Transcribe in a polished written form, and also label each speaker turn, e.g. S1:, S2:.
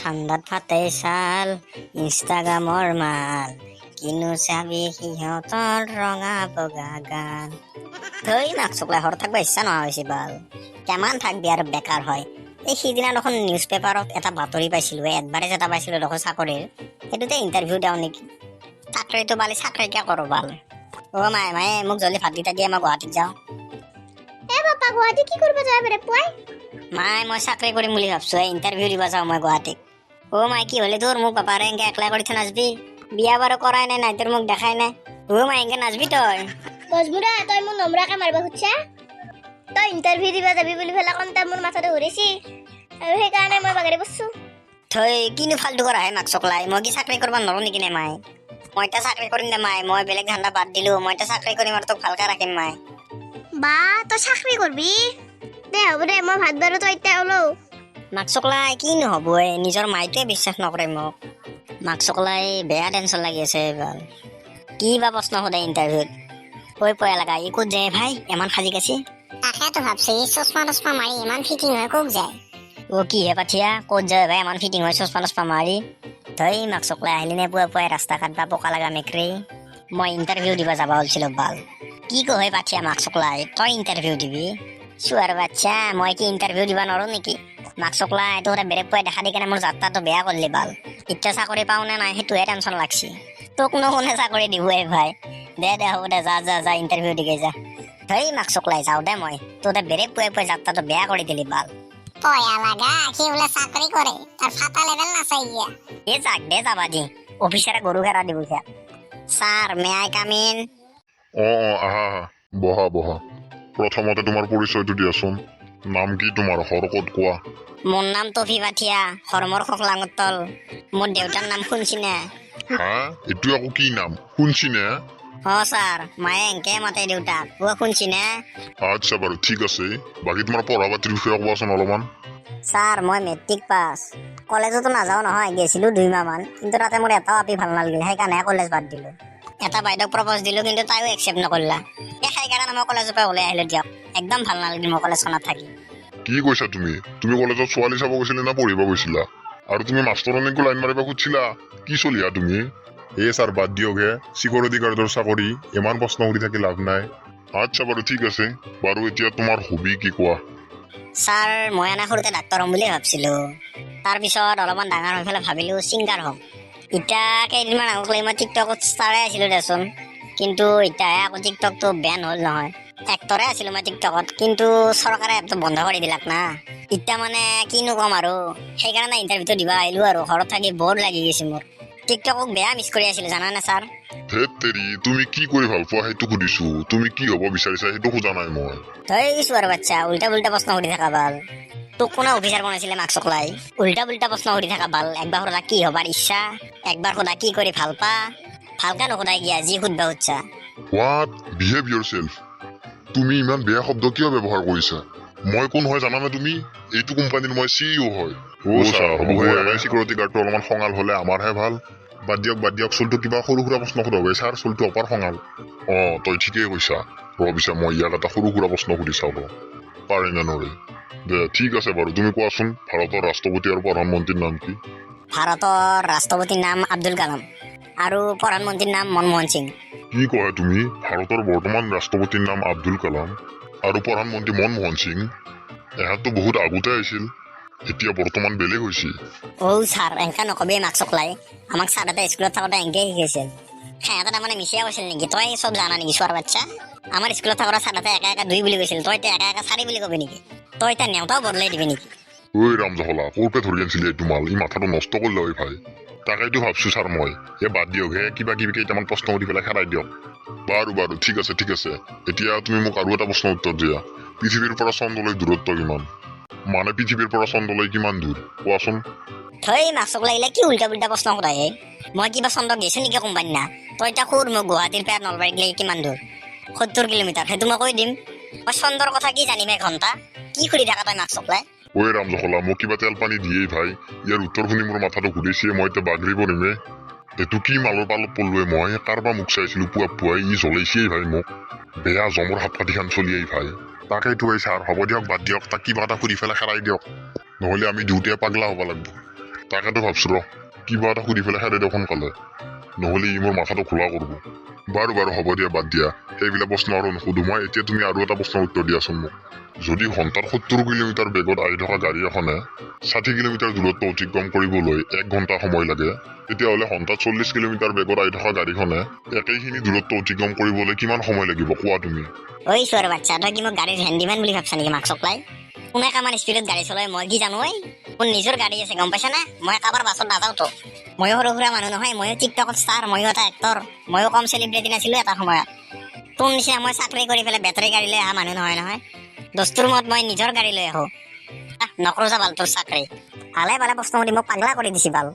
S1: ঠাণ্ডাত ফাটে ছাল ইনষ্টাগ্ৰামৰ মাল কিনো চাবি সিহঁতৰ ৰঙা বগা গান থৈ মাকচকলাই ঘৰত থাকিব ইচ্ছা নোহোৱা হৈছে বাল কিমান থাকবি আৰু বেকাৰ হয় এই সিদিনা দেখোন নিউজ পেপাৰত এটা বাতৰি পাইছিলোঁ এডভাৰটাইজ এটা পাইছিলোঁ দেখোন চাকৰিৰ সেইটোতে ইণ্টাৰভিউ দিওঁ নেকি চাকৰিটো বালি চাকৰিকে কৰোঁ বাল মায়ে মোক জলদি ভাতকেইটা দিয়ে মই গুৱাহাটীত যাওঁ
S2: পাপা গুৱাহাটী কি কৰিব যাব পাৰে পুৱাই
S1: মায়ে মই চাকৰি কৰিম বুলি ভাবছোঁ ইণ্টাৰভিউ দিব যাওঁ মই গুৱাহাটীত মায়ে কি হ'লে তোৰ মোক পাপাৰে এনেকে একলা কৰি থৈ নাযাবি বিয়া বাৰু কৰাই নাই তোৰ মোক দেখাই নাই মায়ে এনেকে নাযাবি তই
S2: গছবুঢ়া তই মোৰ নম্ৰাকে মাৰিব খুজিছা তই ইণ্টাৰভিউ দিব যাবি বুলি পেলাই কওঁতে মোৰ মাথাটো ঘূৰিছি আৰু সেইকাৰণে মই বাগৰি বসছোঁ
S1: থৈ কিনো ফাল্টু কৰা হে মাক চকলাই মই কি চাকৰি কৰিব নোৱাৰোঁ নেকি নে মায়ে মই এতিয়া চাকৰি কৰিম দে মায়ে মই বেলেগ ধান্দা বাদ দিলোঁ মই এতিয়া চাকৰি কৰিম আৰু তোক ভালকৈ ৰাখিম মায়ে
S2: বা তই চাকৰি কৰবি দে হ'ব দে মই ভাত বাৰু তই এতিয়া ওলও
S1: মাক চকলাই কিনো হ'ব নিজৰ মাইটোৱে বিশ্বাস নকৰে মোক মাক চকলাই বেয়া টেনশ্যন লাগি আছে এইবাৰ কি বা প্ৰশ্ন সোধে ইণ্টাৰভিউত পয়া লগা ই ক'ত যায় ভাই ইমান সাজি কাচি
S2: তাকেতো ভাবছো ই চশমা টচমা মাৰি ইমান ফিটিং হয় ক'ত যায়
S1: কি হে পাঠিয়া ক'ত যায় ভাই ইমান ফিটিং হয় চশমা টচমা মাৰি ধৈ মাক চকলাই আহিলি নে পুৱাই ৰাস্তা ঘাট বা পকা লগা মেকৰি মই ইণ্টাৰভিউ দিব যাব ওলছিলোঁ বাল কি কয় পাঠিয়া মাক চকলাই তই ইণ্টাৰভিউ দিবি চোৱাৰ বাচ্ছা মই কি ইণ্টাৰভিউ দিব নোৱাৰোঁ নেকি মাক চকলাই তোৰ বেলেগ পুৱাই দেখা দি কেনে মোৰ যাত্ৰাটো বেয়া কৰিলি বাল এতিয়া চাকৰি পাওঁ নে নাই সেইটোহে টেনশ্যন লাগছি তোক কোনে চাকৰি দিবই ভাই দে হ'ব দে যা ইণ্টাৰভিউ দিকে যা ধৈ মাক চকলাই যাওঁ দে মই তোৰ বেলেগ পুৱাই যাত্ৰাটো বেয়া কৰি দিলি বাল
S2: পয়া লাগা কি বোলে চাকৰি কৰে তাৰ ফাটা লেভেল নাচাই গিয়া
S1: যাক দে যাবা দি অফিচাৰে গৰু ঘেৰা দিব sir may I come in
S3: আহা বহা প্ৰথমতে তোমাৰ পৰিচয়টো দিয়াচোন নাম কি তোমাৰ হৰকত কোৱা
S1: মোৰ নাম টফি পাঠিয়া হৰমৰ খকলাঙতল মোৰ দেউতাৰ নাম শুনছিনে
S3: হা এইটো আকৌ কি নাম শুনছিনে
S1: ছাৰ মায়ে এনকে মাতে দেউতাক শুনছিনে
S3: আচ্ছা বাৰু ঠিক আছে বাকী তোমাৰ পঢ়া পাতিৰ বিষয়ে কোৱাচোন অলপমান
S1: ছাৰ মই মেট্ৰিক পাছ কলেজতো নাযাওঁ নহয় গৈছিলোঁ 2 মাহমান কিন্তু তাতে মোৰ এটাও আপি ভাল নালাগিল সেইকাৰণে কলেজ বাদ দিলোঁ এটা বাইদেউক প্ৰপ'জ দিলোঁ কিন্তু তাইও একচেপ্ট নকৰিলা সেইকাৰণে মই কলেজৰ পৰা ওলাই আহিলোঁ দিয়ক একদম ভাল নালাগিল মই কলেজখনত থাকি
S3: কি কৈছা তুমি কলেজত ছোৱালী চাব গৈছিলা না পঢ়িব গৈছিলা আৰু তুমি মাষ্টৰনীকো লাইন মাৰিব খুজিছিলা কি চলিয়া তুমি ছাৰ বাদ দিয়কহে চিকিউৰিটি গাৰ্ডৰ চাকৰি ইমান প্ৰশ্ন সুধি থাকি লাভ নাই আচ্ছা বাৰু ঠিক আছে বাৰু এতিয়া তোমাৰ হবি কি কোৱা
S1: ছাৰ মই সৰুতে ডাক্তৰ হ'ম বুলি ভাবিছিলোঁ তাৰপিছত অলপমান ডাঙৰ হৈ পেলাই ভাবিলোঁ ছিংগাৰ হ'ম এতিয়া কেইদিনমান আগত মই টিকটকত ষ্টাৰে আছিলোঁ দেচোন কিন্তু এতিয়াহে আকৌ টিকটকটো বেন হ'ল নহয় এক্টৰে আছিলোঁ মই টিকটকত কিন্তু চৰকাৰে এপটো বন্ধ কৰি দিলাক না এতিয়া মানে কিনো ক'ম আৰু সেইকাৰণে ইণ্টাৰভিউটো দিব আহিলোঁ আৰু ঘৰত থাকি বৰ লাগি গৈছে মোৰ টিকটকক বেয়া মিছ কৰি আছিলোঁ জানানে ছাৰ
S3: ধেত তেৰি তুমি কি কৰি ভাল পোৱা সেইটো সুধিছো তুমি কি হ'ব বিচাৰিছা সেইটো খোজা নাই মই
S1: ধৰিছোঁ আৰু বাচ্ছা উল্টা প্ৰশ্ন সুধি থকা ভাল তোক কোনে অফিচাৰ বনাইছিলে মাক চকলাই উল্টা প্ৰশ্ন সুধি থকা ভাল একবাৰ সোধা কি হবাৰ ইচ্ছা একবাৰ সোধা কি কৰি ভাল পা ভালকে নোসোধাই গিয়া যি সুধবা উচ্ছা
S3: হোৱাট বিহেভ ইয়ৰছেল্ফ তুমি ইমান বেয়া শব্দ কিয় ব্যৱহাৰ কৰিছা মই কোন হয় জানানে তুমি এইটো কোম্পানীৰ মই CEO হয় চিকিউৰিটি গাৰ্ডটো অলপমান খঙাল হ'লে আমাৰহে ভাল বাদ দিয়ক চলটো কিবা সৰু সুৰা প্ৰশ্ন সোধাবে ছাৰ চলটো অপাৰ খঙাল তই ঠিকেই কৈছা ৰবিছা মই ইয়াত এটা সৰু সুৰা প্ৰশ্ন সুধি চাওঁ পাৰে নে নৰে দে ঠিক আছে বাৰু তুমি কোৱাচোন ভাৰতৰ ৰাষ্ট্ৰপতি আৰু প্ৰধানমন্ত্ৰীৰ নাম কি
S1: ভাৰতৰ ৰাষ্ট্ৰপতিৰ নাম আব্দুল কালাম আৰু প্ৰধানমন্ত্ৰীৰ নাম মনমোহন সিং
S3: কি কয় তুমি ভাৰতৰ বৰ্তমান ৰাষ্ট্ৰপতিৰ নাম আব্দুল কালাম আৰু প্ৰধানমন্ত্ৰী মনমোহন সিং এহাতো বহুত আগতে আহিছিল এতিয়া বৰ্তমান বেলেগ হৈছে
S1: ছাৰ এনেকা নকবি মাক চকলাই আমাক ছাৰ এটা স্কুলত থাকোঁতে এনেকে শিকাইছিল সিহঁতে তাৰমানে মিছিয়া কৈছিল নেকি তই চব জানা নেকি চোৱাৰ বাচ্ছা আমাৰ স্কুলত থাকোঁতে ছাৰ এটা একা 2 বুলি কৈছিল তই এতিয়া একা 4 বুলি কবি নেকি তই এতিয়া নেওতাও বদলাই দিবি নেকি
S3: ৰামজহলা ক'ৰপে ধৰি আনিছিলে এইটো মাল ই মাথাটো নষ্ট কৰিলে ভাই তাকেইতো ভাবছো ছাৰ মই বাদ দিয়কহে কিবা কিবি কেইটামান প্ৰশ্ন সুধি পেলাই খেলাই দিয়ক বাৰু ঠিক আছে এতিয়া তুমি মোক আৰু এটা প্ৰশ্ন উত্তৰ দিয়া পৃথিৱীৰ পৰা চন্দ্ৰলৈ দূৰত্ব কিমান মানে পৃথিৱীৰ পৰা চন্দ্ৰলৈ কিমান দূৰ কোৱাচোন
S1: থৈ মাছক লাগিলে কি উল্টা প্ৰশ্ন সোধায়ে মই কিবা চন্দ্ৰ গৈছো নেকি কোম্পানী না তই এতিয়া সুৰ মোক গুৱাহাটীৰ পৰা নলবাৰীত লাগি কিমান দূৰ 70 কিলোমিটাৰ সেইটো মই কৈ দিম মই চন্দ্ৰৰ কথা কি জানিম ঘণ্টা কি সুধি থাকা তই মাক চকলাই
S3: ৰামজহলা মোক কিবা তেল পানী দিয়েই ভাই ইয়াৰ উত্তৰ শুনি মোৰ মাথাটো ঘূৰিছে মই এতিয়া বাগৰি পৰিমে এইটো কি মালৰ পালত পলোৱে মই কাৰোবাৰ মুখ চাইছিলো পুৱাই ই জ্বলাইছেই ভাই মোক বেয়া জমৰ হাত কাঠিখান চলিয়েই ভাই তাকেইতো ছাৰ হ'ব দিয়ক বাদ দিয়ক তাক কিবা এটা সুধি পেলাই খেলাই দিয়ক নহ'লে আমি দুয়োটাই পাগলা হ'ব লাগিব তাকেতো ভাবছো ৰ কিবা এটা সুধি পেলাই হেৰে দেখোন কালে নহ'লে ই মোৰ মাথাটো খোলা কৰিব বাৰু বাৰু হ'ব দিয়া বাদ দিয়া সেইবিলাক প্ৰশ্ন আৰু নুসুধো মই এতিয়া তুমি আৰু এটা প্ৰশ্নৰ উত্তৰ দিয়াচোন মোক যদি ঘণ্টাত 70 কিলোমিটাৰ বেগত আহি থকা গাড়ী এখনে 60 কিলোমিটাৰ দূৰত্ব অতিক্ৰম কৰিবলৈ 1 ঘণ্টা সময় লাগে তেতিয়াহ'লে ঘণ্টাত 40 কিলোমিটাৰ বেগত আহি থকা গাড়ীখনে একেইখিনি দূৰত্ব অতিক্ৰম কৰিবলৈ কিমান সময় লাগিব কোৱা তুমি
S1: ঐ চোৱাৰ বাচ্চা তই কি মোক গাড়ীৰ হেণ্ডিমেন বুলি ভাবছা নেকি মাক চকলাই কোনে কামান স্পীডত গাড়ী চলাই মই কি জানো ঐ মোৰ নিজৰ গাড়ী আছে গম পাইছা না মই কাৰোবাৰ বাছত নাযাওঁতো ময়ো সৰু সুৰা মানুহ নহয় ময়ো টিকটকত ষ্টাৰ ময়ো এটা এক্টৰ ময়ো কম চেলিব্ৰিটি নাছিলো এটা সময়ত তোৰ নিচিনা মই চাকৰি কৰি পেলাই বেটাৰী গাড়ী লৈ অহা মানুহ নহয় দস্তুৰ মত মই নিজৰ গাড়ী লৈ আহো নকৰো যা বাল তোৰ চাকৰি ভালে ভালে প্ৰশ্ন সুধি মোক পাগলা কৰি দিছি বাল